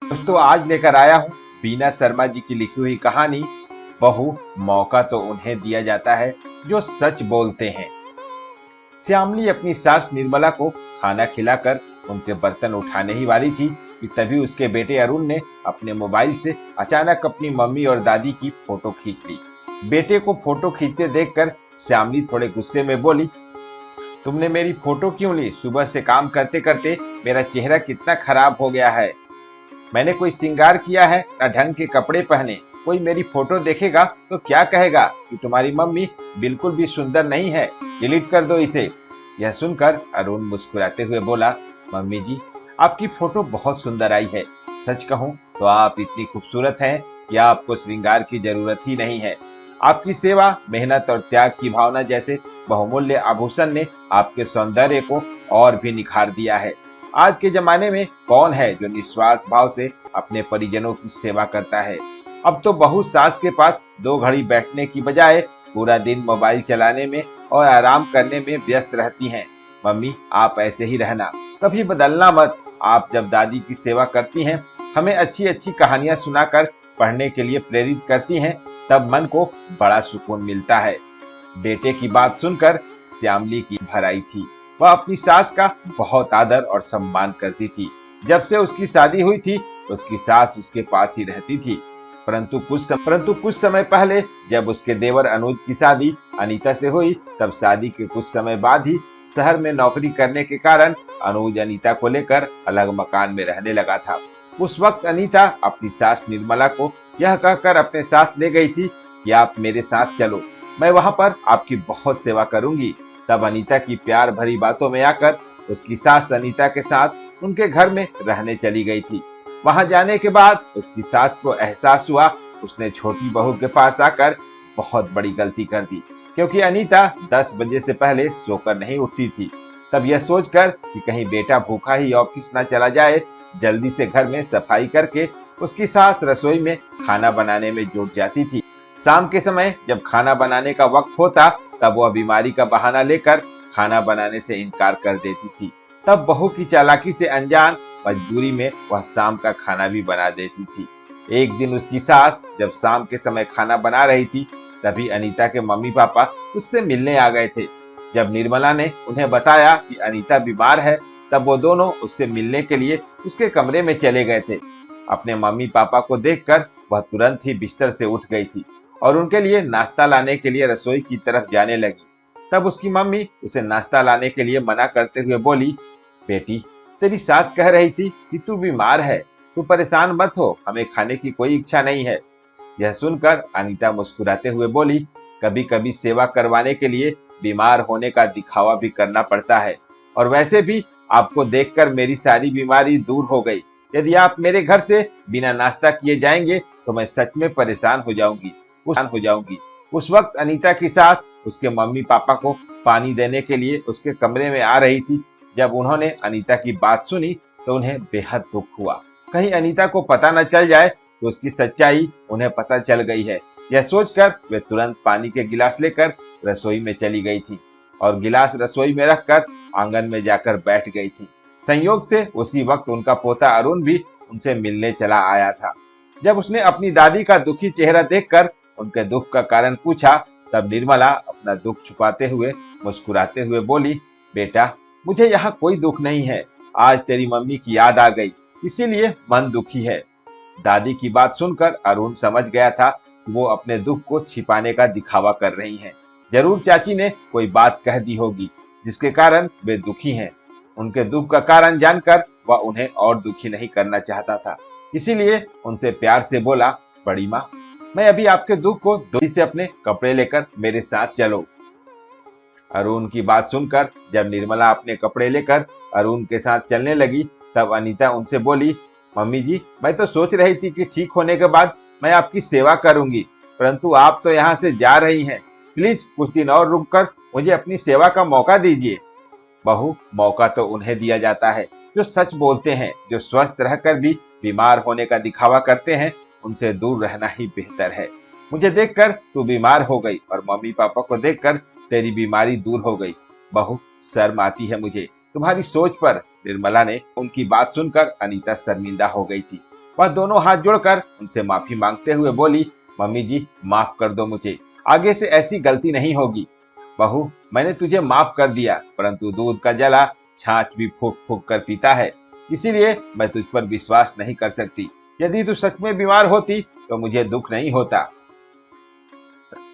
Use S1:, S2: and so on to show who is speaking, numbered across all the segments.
S1: दोस्तों आज लेकर आया हूँ बीना शर्मा जी की लिखी हुई कहानी बहू। मौका तो उन्हें दिया जाता है जो सच बोलते हैं। श्यामली अपनी सास निर्मला को खाना खिलाकर उनके बर्तन उठाने ही वाली थी कि तभी उसके बेटे अरुण ने अपने मोबाइल से अचानक अपनी मम्मी और दादी की फोटो खींच ली। बेटे को फोटो खींचते देखकर श्यामली थोड़े गुस्से में बोली, तुमने मेरी फोटो क्यों ली? सुबह से काम करते करते मेरा चेहरा कितना खराब हो गया है। मैंने कोई श्रृंगार किया है ना ढंग के कपड़े पहने। कोई मेरी फोटो देखेगा तो क्या कहेगा कि तुम्हारी मम्मी बिल्कुल भी सुंदर नहीं है, डिलीट कर दो इसे। यह सुनकर अरुण मुस्कुराते हुए बोला, मम्मी जी आपकी फोटो बहुत सुंदर आई है। सच कहूँ तो आप इतनी खूबसूरत हैं कि आपको श्रृंगार की जरूरत ही नहीं है। आपकी सेवा, मेहनत और त्याग की भावना जैसे बहुमूल्य आभूषण ने आपके सौंदर्य को और भी निखार दिया है। आज के जमाने में कौन है जो निस्वार्थ भाव से अपने परिजनों की सेवा करता है। अब तो बहू सास के पास 2 घड़ी बैठने की बजाय पूरा दिन मोबाइल चलाने में और आराम करने में व्यस्त रहती हैं। मम्मी आप ऐसे ही रहना, कभी बदलना मत। आप जब दादी की सेवा करती हैं, हमें अच्छी अच्छी कहानियां सुनाकर पढ़ने के लिए प्रेरित करती हैं, तब मन को बड़ा सुकून मिलता है। बेटे की बात सुनकर श्यामली की भर आई थी। वह अपनी सास का बहुत आदर और सम्मान करती थी। जब से उसकी शादी हुई थी उसकी सास उसके पास ही रहती थी। परंतु कुछ समय पहले जब उसके देवर अनुज की शादी अनीता से हुई, तब शादी के कुछ समय बाद ही शहर में नौकरी करने के कारण अनुज अनीता को लेकर अलग मकान में रहने लगा था। उस वक्त अनीता अपनी सास निर्मला को यह कहकर अपने साथ ले गई थी कि आप मेरे साथ चलो, मैं वहां पर आपकी बहुत सेवा करूंगी। तब अनीता की प्यार भरी बातों में आकर उसकी सास अनीता के साथ उनके घर में रहने चली गई थी। वहां जाने के बाद उसकी सास को एहसास हुआ उसने छोटी बहू के पास आकर बहुत बड़ी गलती कर दी, क्योंकि अनीता 10 बजे से पहले सोकर नहीं उठती थी। तब यह सोचकर कि कहीं बेटा भूखा ही ऑफिस न चला जाए, जल्दी से घर में सफाई करके उसकी सास रसोई में खाना बनाने में जुट जाती थी। शाम के समय जब खाना बनाने का वक्त होता, तब वह बीमारी का बहाना लेकर खाना बनाने से इनकार कर देती थी। तब बहू की चालाकी से अनजान मजबूरी में वह शाम का खाना भी बना देती थी। एक दिन उसकी सास जब शाम के समय खाना बना रही थी, तभी अनीता के मम्मी पापा उससे मिलने आ गए थे। जब निर्मला ने उन्हें बताया कि अनीता बीमार है, तब वो दोनों उससे मिलने के लिए उसके कमरे में चले गए थे। अपने मम्मी पापा को देखकर वह तुरंत ही बिस्तर से उठ गई थी और उनके लिए नाश्ता लाने के लिए रसोई की तरफ जाने लगी। तब उसकी मम्मी उसे नाश्ता लाने के लिए मना करते हुए बोली, बेटी तेरी सास कह रही थी कि तू बीमार है, तू परेशान मत हो, हमें खाने की कोई इच्छा नहीं है। यह सुनकर अनीता मुस्कुराते हुए बोली, कभी कभी सेवा करवाने के लिए बीमार होने का दिखावा भी करना पड़ता है, और वैसे भी आपको देखकर मेरी सारी बीमारी दूर हो गई। यदि आप मेरे घर से बिना नाश्ता किए जाएंगे तो मैं सच में परेशान हो जाऊंगी। उस वक्त अनीता की सास उसके मम्मी पापा को पानी देने के लिए उसके कमरे में आ रही थी। जब उन्होंने अनीता की बात सुनी तो उन्हें बेहद दुख हुआ, कहीं अनीता को पता न चल जाए कि उसकी सच्चाई उन्हें पता चल गई है। यह सोचकर वे तुरंत पानी के गिलास लेकर रसोई में चली गई थी और गिलास रसोई में रखकर आंगन में जाकर बैठ गई थी। संयोग से उसी वक्त उनका पोता अरुण भी उनसे मिलने चला आया था। जब उसने अपनी दादी का दुखी चेहरा देखकर उनके दुख का कारण पूछा, तब निर्मला अपना दुख छुपाते हुए मुस्कुराते हुए बोली, बेटा मुझे यहाँ कोई दुख नहीं है, आज तेरी मम्मी की याद आ गई, इसीलिए मन दुखी है। दादी की बात सुनकर अरुण समझ गया था कि वो अपने दुख को छिपाने का दिखावा कर रही हैं। जरूर चाची ने कोई बात कह दी होगी जिसके कारण वे दुखी हैं। उनके दुख का कारण जानकर वह उन्हें और दुखी नहीं करना चाहता था, इसीलिए उनसे प्यार से बोला, बड़ी माँ मैं अभी आपके दुख को जल्दी से अपने कपड़े लेकर मेरे साथ चलो। अरुण की बात सुनकर जब निर्मला अपने कपड़े लेकर अरुण के साथ चलने लगी, तब अनीता उनसे बोली, मम्मी जी मैं तो सोच रही थी कि ठीक होने के बाद मैं आपकी सेवा करूंगी, परंतु आप तो यहाँ से जा रही हैं। प्लीज कुछ दिन और रुककर मुझे अपनी सेवा का मौका दीजिए। बहू मौका तो उन्हें दिया जाता है जो सच बोलते हैं, जो स्वस्थ रहकर भी बीमार होने का दिखावा करते हैं, उनसे दूर रहना ही बेहतर है। मुझे देखकर तू बीमार हो गई और मम्मी पापा को देखकर तेरी बीमारी दूर हो गई। बहू शर्म आती है मुझे तुम्हारी सोच पर। निर्मला ने उनकी बात सुनकर अनीता शर्मिंदा हो गई थी। वह दोनों हाथ जोड़कर उनसे माफी मांगते हुए बोली, मम्मी जी माफ कर दो मुझे, आगे से ऐसी गलती नहीं होगी। बहू, मैंने तुझे माफ कर दिया, परंतु दूध का जला छाछ भी फूक फूक कर पीता है, इसीलिए मैं तुझ पर विश्वास नहीं कर सकती। यदि तू सच में बीमार होती तो मुझे दुख नहीं होता,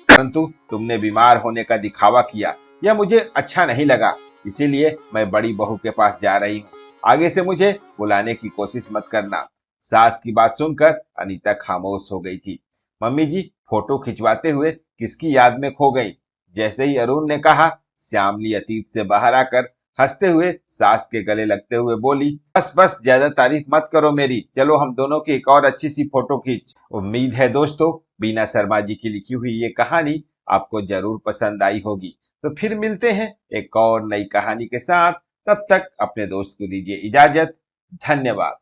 S1: परंतु तुमने बीमार होने का दिखावा किया, यह मुझे अच्छा नहीं लगा, इसीलिए मैं बड़ी बहू के पास जा रही हूँ। आगे से मुझे बुलाने की कोशिश मत करना। सास की बात सुनकर अनीता खामोश हो गई थी। मम्मी जी फोटो खिंचवाते हुए किसकी याद में खो गई? जैसे ही अरुण ने कहा, श्यामली अतीत से बाहर आकर हंसते हुए सास के गले लगते हुए बोली, बस बस ज्यादा तारीफ मत करो मेरी, चलो हम दोनों की एक और अच्छी सी फोटो खींच। उम्मीद है दोस्तों बीना शर्मा जी की लिखी हुई ये कहानी आपको जरूर पसंद आई होगी। तो फिर मिलते हैं एक और नई कहानी के साथ, तब तक अपने दोस्त को दीजिए इजाजत। धन्यवाद।